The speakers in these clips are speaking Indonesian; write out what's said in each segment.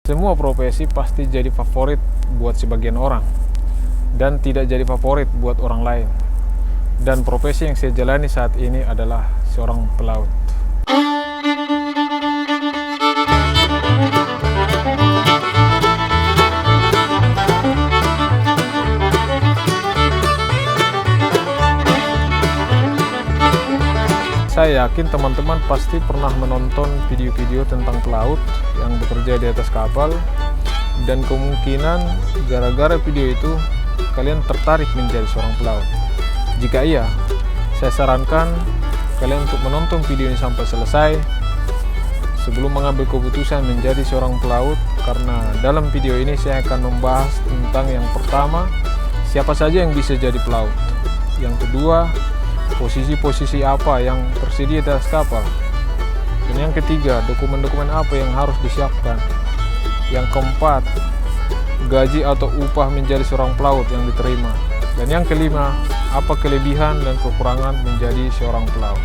Semua profesi pasti jadi favorit buat sebagian orang dan tidak jadi favorit buat orang lain. Dan profesi yang saya jalani saat ini adalah seorang pelaut. Saya yakin teman-teman pasti pernah menonton video-video tentang pelaut yang bekerja di atas kapal, dan kemungkinan gara-gara video itu kalian tertarik menjadi seorang pelaut. Jika iya, saya sarankan kalian untuk menonton video ini sampai selesai sebelum mengambil keputusan menjadi seorang pelaut, karena dalam video ini saya akan membahas tentang yang pertama, siapa saja yang bisa jadi pelaut. Yang kedua, posisi-posisi apa yang tersedia di atas kapal. Dan yang ketiga, dokumen-dokumen apa yang harus disiapkan. Yang keempat, gaji atau upah menjadi seorang pelaut yang diterima. Dan yang kelima, apa kelebihan dan kekurangan menjadi seorang pelaut.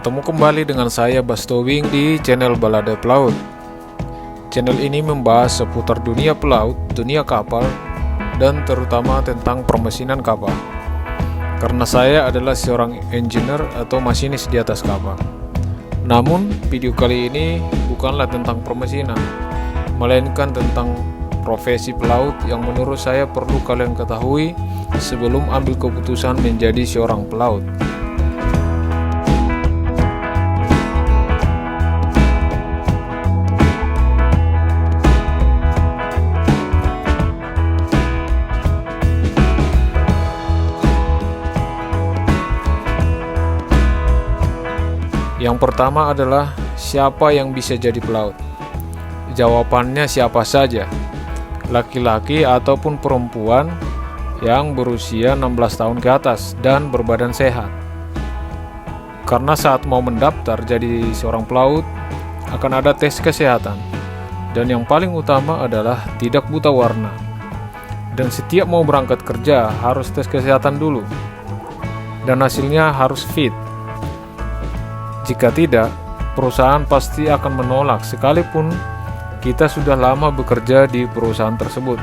Ketemu kembali dengan saya Bas Tobing di channel Balada Pelaut. Channel ini membahas seputar dunia pelaut, dunia kapal, dan terutama tentang permesinan kapal. Karena saya adalah seorang engineer atau masinis di atas kapal. Namun, video kali ini bukanlah tentang permesinan, melainkan tentang profesi pelaut yang menurut saya perlu kalian ketahui sebelum ambil keputusan menjadi seorang pelaut. Yang pertama adalah siapa yang bisa jadi pelaut? Jawabannya siapa saja, laki-laki ataupun perempuan yang berusia 16 tahun ke atas dan berbadan sehat. Karena saat mau mendaftar jadi seorang pelaut akan ada tes kesehatan, dan yang paling utama adalah tidak buta warna. Dan setiap mau berangkat kerja harus tes kesehatan dulu, dan hasilnya harus fit. Jika tidak, perusahaan pasti akan menolak sekalipun kita sudah lama bekerja di perusahaan tersebut.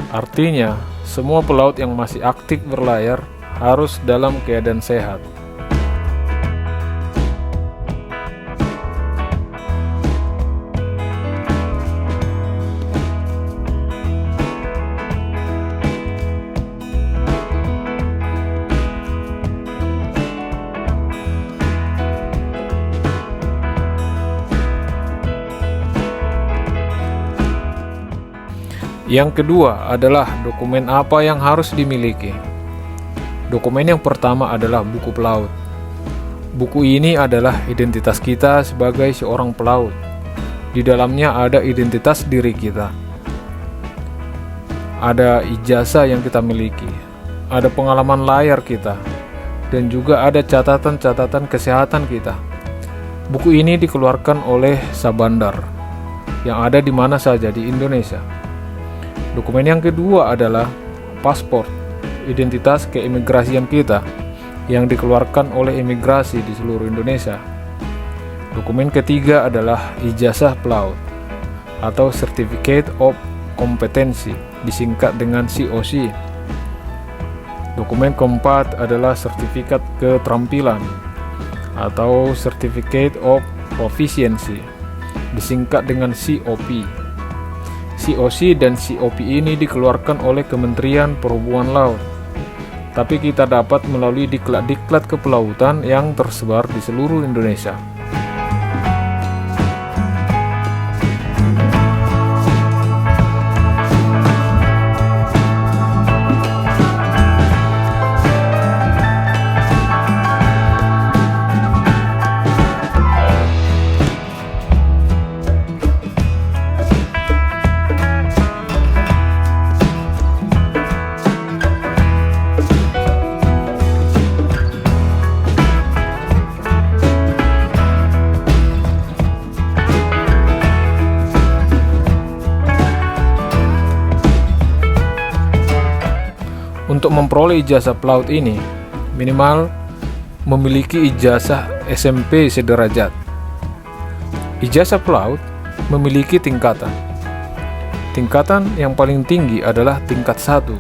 Artinya, semua pelaut yang masih aktif berlayar harus dalam keadaan sehat. Yang kedua adalah dokumen apa yang harus dimiliki. Dokumen yang pertama adalah buku pelaut. Buku ini adalah identitas kita sebagai seorang pelaut. Di dalamnya ada identitas diri kita. Ada ijazah yang kita miliki, ada pengalaman layar kita, dan juga ada catatan-catatan kesehatan kita. Buku ini dikeluarkan oleh Sabandar yang ada di mana saja di Indonesia. Dokumen yang kedua adalah paspor, identitas keimigrasian kita yang dikeluarkan oleh imigrasi di seluruh Indonesia. Dokumen ketiga adalah ijazah pelaut atau Certificate of Competency, disingkat dengan COC. Dokumen keempat adalah sertifikat keterampilan atau Certificate of Proficiency, disingkat dengan COP. COC dan COP ini dikeluarkan oleh Kementerian Perhubungan Laut, tapi kita dapat melalui diklat-diklat kepelautan yang tersebar di seluruh Indonesia. Untuk memperoleh ijazah pelaut ini, minimal memiliki ijazah SMP sederajat. Ijazah pelaut memiliki tingkatan. Tingkatan yang paling tinggi adalah tingkat 1,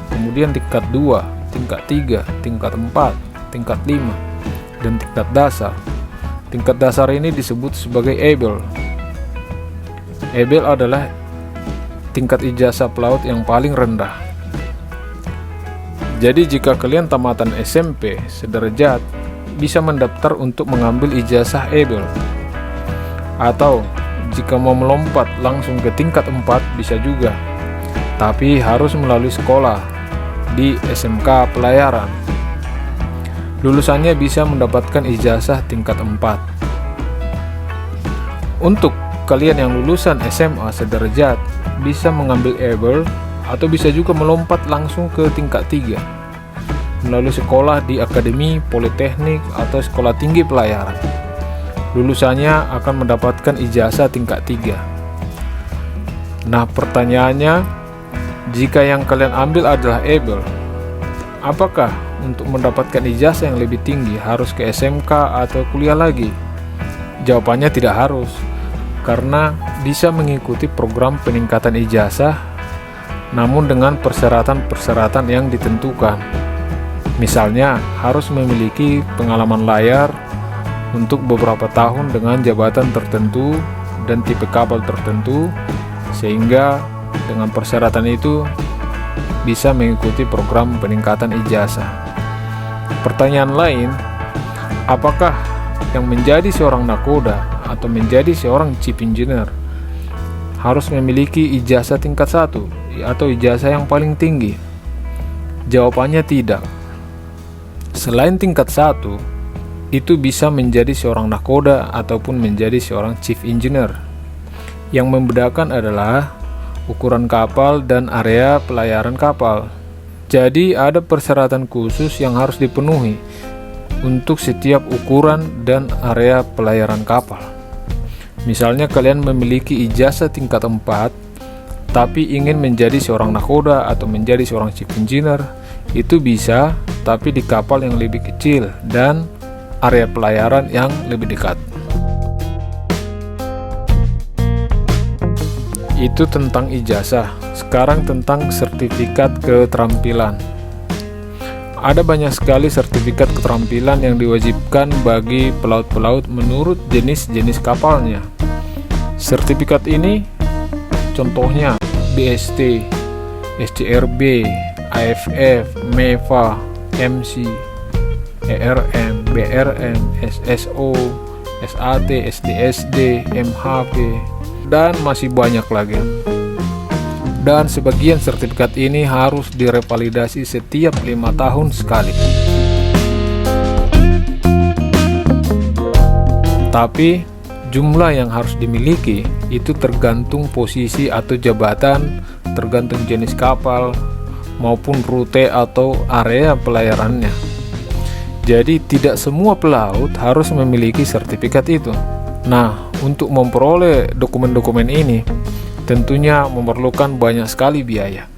kemudian tingkat 2, tingkat 3, tingkat 4, tingkat 5, dan tingkat dasar. Tingkat dasar ini disebut sebagai ABEL. ABEL adalah tingkat ijazah pelaut yang paling rendah. Jadi jika kalian tamatan SMP sederajat, bisa mendaftar untuk mengambil ijazah ABEL. Atau jika mau melompat langsung ke tingkat 4 bisa juga, tapi harus melalui sekolah di SMK Pelayaran. Lulusannya bisa mendapatkan ijazah tingkat 4. Untuk kalian yang lulusan SMA sederajat bisa mengambil ABEL atau bisa juga melompat langsung ke tingkat 3 melalui sekolah di akademi, politeknik, atau sekolah tinggi pelayaran. Lulusannya akan mendapatkan ijazah tingkat 3. Nah, pertanyaannya, jika yang kalian ambil adalah ABEL, apakah untuk mendapatkan ijazah yang lebih tinggi harus ke SMK atau kuliah lagi? Jawabannya tidak harus, karena bisa mengikuti program peningkatan ijazah, namun dengan persyaratan-persyaratan yang ditentukan. Misalnya, harus memiliki pengalaman layar untuk beberapa tahun dengan jabatan tertentu dan tipe kapal tertentu, sehingga dengan persyaratan itu bisa mengikuti program peningkatan ijazah. Pertanyaan lain, apakah yang menjadi seorang nakoda atau menjadi seorang chief engineer harus memiliki ijazah tingkat 1 atau ijazah yang paling tinggi? Jawabannya tidak. Selain tingkat 1, itu bisa menjadi seorang nakoda ataupun menjadi seorang chief engineer. Yang membedakan adalah ukuran kapal dan area pelayaran kapal. Jadi ada persyaratan khusus yang harus dipenuhi untuk setiap ukuran dan area pelayaran kapal. Misalnya kalian memiliki ijazah tingkat 4 tapi ingin menjadi seorang nakoda atau menjadi seorang chief engineer, itu bisa, tapi di kapal yang lebih kecil dan area pelayaran yang lebih dekat. Itu tentang ijazah. Sekarang tentang sertifikat keterampilan. Ada banyak sekali sertifikat keterampilan yang diwajibkan bagi pelaut-pelaut menurut jenis-jenis kapalnya. Sertifikat ini contohnya BST, SCRB, AFF, MEVA, MC, ERM, BRM, SSO, SAT, SDSD, MHP, dan masih banyak lagi. Dan sebagian sertifikat ini harus direvalidasi setiap 5 tahun sekali. Tapi jumlah yang harus dimiliki itu tergantung posisi atau jabatan, tergantung jenis kapal maupun rute atau area pelayarannya. Jadi tidak semua pelaut harus memiliki sertifikat itu. Nah, untuk memperoleh dokumen-dokumen ini tentunya memerlukan banyak sekali biaya.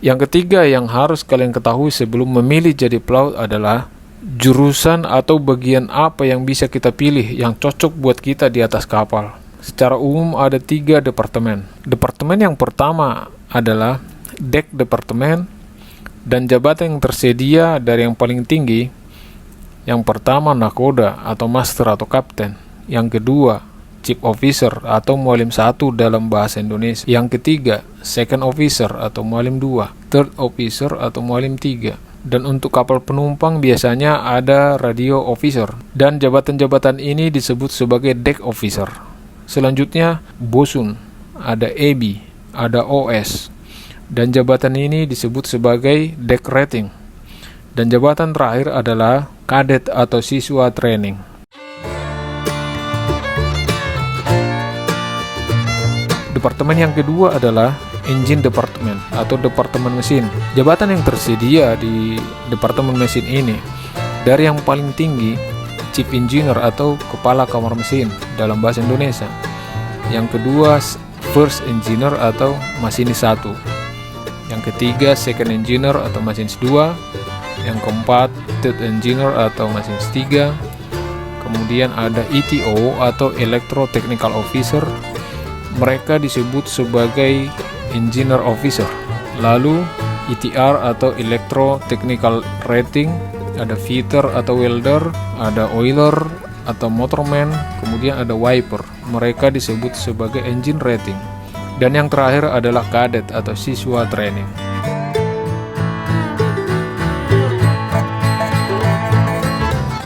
Yang ketiga yang harus kalian ketahui sebelum memilih jadi pelaut adalah jurusan atau bagian apa yang bisa kita pilih yang cocok buat kita di atas kapal. Secara umum ada 3 departemen. Departemen yang pertama adalah deck departemen, dan jabatan yang tersedia dari yang paling tinggi. Yang pertama nakoda atau master atau kapten. Yang kedua chief officer atau mualim 1 dalam bahasa Indonesia. Yang ketiga second officer atau mualim 2, third officer atau mualim 3. Dan untuk kapal penumpang biasanya ada radio officer, dan jabatan-jabatan ini disebut sebagai deck officer. Selanjutnya bosun, ada AB ada OS. Dan jabatan ini disebut sebagai deck rating. Dan jabatan terakhir adalah kadet atau siswa training. Departemen yang kedua adalah engine department atau departemen mesin. Jabatan yang tersedia di departemen mesin ini dari yang paling tinggi chief engineer atau kepala kamar mesin dalam bahasa Indonesia. Yang kedua first engineer atau masinis 1. Yang ketiga second engineer atau masinis 2. Yang keempat third engineer atau masinis 3. Kemudian ada ETO atau electro technical officer. Mereka disebut sebagai engineer officer. Lalu ETR atau electro technical rating, ada fitter atau welder, ada oiler atau motorman, kemudian ada wiper. Mereka disebut sebagai engine rating. Dan yang terakhir adalah kadet atau siswa training.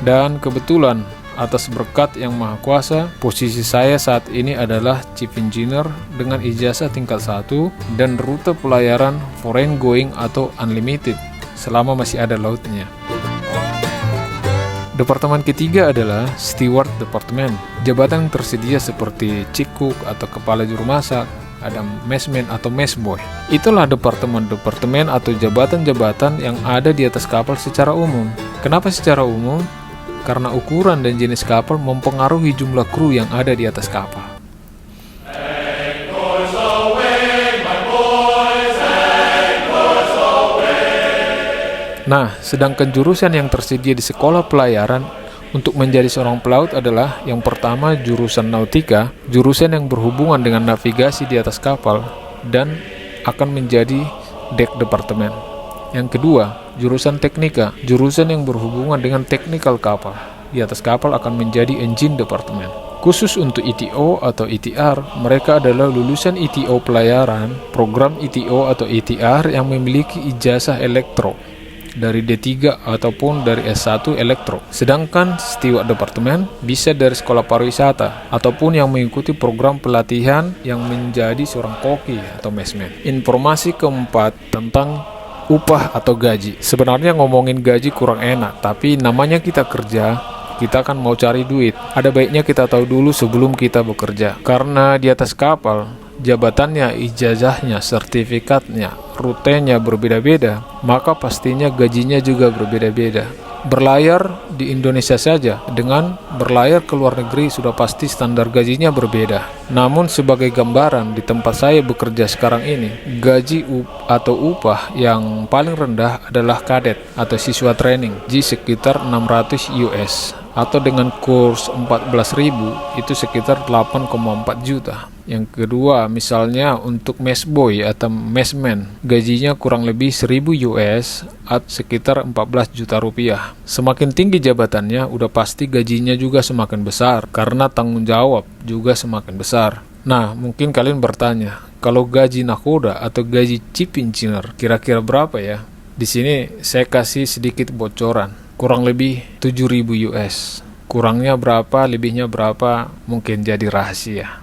Dan kebetulan atas berkat yang maha kuasa, posisi saya saat ini adalah chief engineer dengan ijazah tingkat 1 dan rute pelayaran foreign going atau unlimited selama masih ada lautnya. Departemen ketiga adalah steward department. Jabatan yang tersedia seperti chief cook atau kepala juru masak, ada messman atau messboy. Itulah departemen-departemen atau jabatan-jabatan yang ada di atas kapal secara umum. Kenapa secara umum? Karena ukuran dan jenis kapal mempengaruhi jumlah kru yang ada di atas kapal. Nah, sedangkan jurusan yang tersedia di sekolah pelayaran untuk menjadi seorang pelaut adalah yang pertama jurusan nautika, jurusan yang berhubungan dengan navigasi di atas kapal dan akan menjadi deck departemen. Yang kedua, jurusan teknika, jurusan yang berhubungan dengan teknikal kapal. Di atas kapal akan menjadi engine departemen. Khusus untuk ETO atau ETR, mereka adalah lulusan ETO pelayaran, program ETO atau ETR yang memiliki ijazah elektro dari D3 ataupun dari S1 elektro. Sedangkan steward departemen bisa dari sekolah pariwisata ataupun yang mengikuti program pelatihan yang menjadi seorang koki atau messman. Informasi keempat tentang upah atau gaji. Sebenarnya ngomongin gaji kurang enak, tapi namanya kita kerja, kita kan mau cari duit. Ada baiknya kita tahu dulu sebelum kita bekerja. Karena di atas kapal, jabatannya, ijazahnya, sertifikatnya, rutenya berbeda-beda, maka pastinya gajinya juga berbeda-beda. Berlayar di Indonesia saja dengan berlayar ke luar negeri sudah pasti standar gajinya berbeda. Namun sebagai gambaran di tempat saya bekerja sekarang ini, gaji atau upah yang paling rendah adalah kadet atau siswa training di sekitar 600 US atau dengan kurs 14.000 itu sekitar 8,4 juta. Yang kedua, misalnya untuk messboy atau messman, gajinya kurang lebih 1.000 US atau sekitar 14 juta rupiah. Semakin tinggi jabatannya, udah pasti gajinya juga semakin besar karena tanggung jawab juga semakin besar. Nah, mungkin kalian bertanya, kalau gaji nakoda atau gaji chief engineer kira-kira berapa ya? Di sini saya kasih sedikit bocoran, kurang lebih 7.000 US. Kurangnya berapa, lebihnya berapa, mungkin jadi rahasia.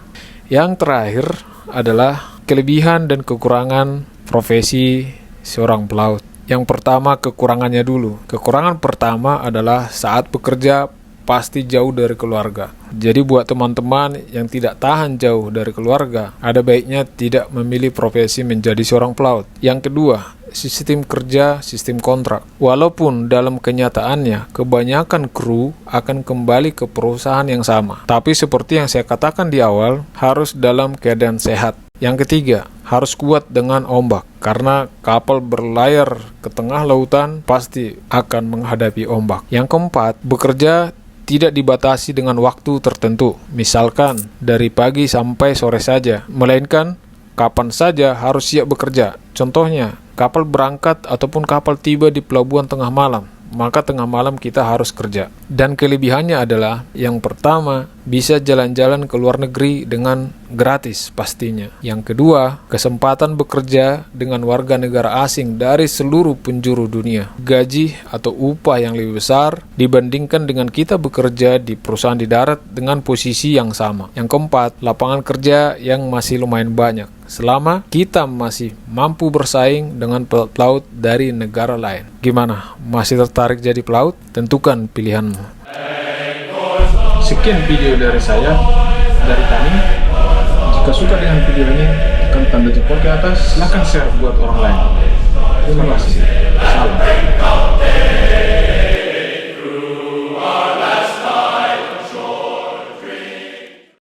Yang terakhir adalah kelebihan dan kekurangan profesi seorang pelaut. Yang pertama, kekurangannya dulu. Kekurangan pertama adalah saat bekerja pasti jauh dari keluarga. Jadi buat teman-teman yang tidak tahan jauh dari keluarga, ada baiknya tidak memilih profesi menjadi seorang pelaut. Yang kedua, sistem kerja, sistem kontrak. Walaupun dalam kenyataannya kebanyakan kru akan kembali ke perusahaan yang sama, tapi seperti yang saya katakan di awal, harus dalam keadaan sehat. Yang ketiga, harus kuat dengan ombak, karena kapal berlayar ke tengah lautan pasti akan menghadapi ombak. Yang keempat, bekerja tidak dibatasi dengan waktu tertentu, misalkan dari pagi sampai sore saja, melainkan kapan saja harus siap bekerja. Contohnya, kapal berangkat ataupun kapal tiba di pelabuhan tengah malam, maka tengah malam kita harus kerja. Dan kelebihannya adalah, yang pertama, bisa jalan-jalan ke luar negeri dengan gratis pastinya. Yang kedua, kesempatan bekerja dengan warga negara asing dari seluruh penjuru dunia. Gaji atau upah yang lebih besar dibandingkan dengan kita bekerja di perusahaan di darat dengan posisi yang sama. Yang keempat, lapangan kerja yang masih lumayan banyak selama kita masih mampu bersaing dengan pelaut dari negara lain. Gimana? Masih tertarik jadi pelaut? Tentukan pilihanmu. Sekian video dari saya, dari kami. Jika suka dengan video ini, tekan tanda jempol ke atas. Silahkan share buat orang lain. Terima kasih. Salam.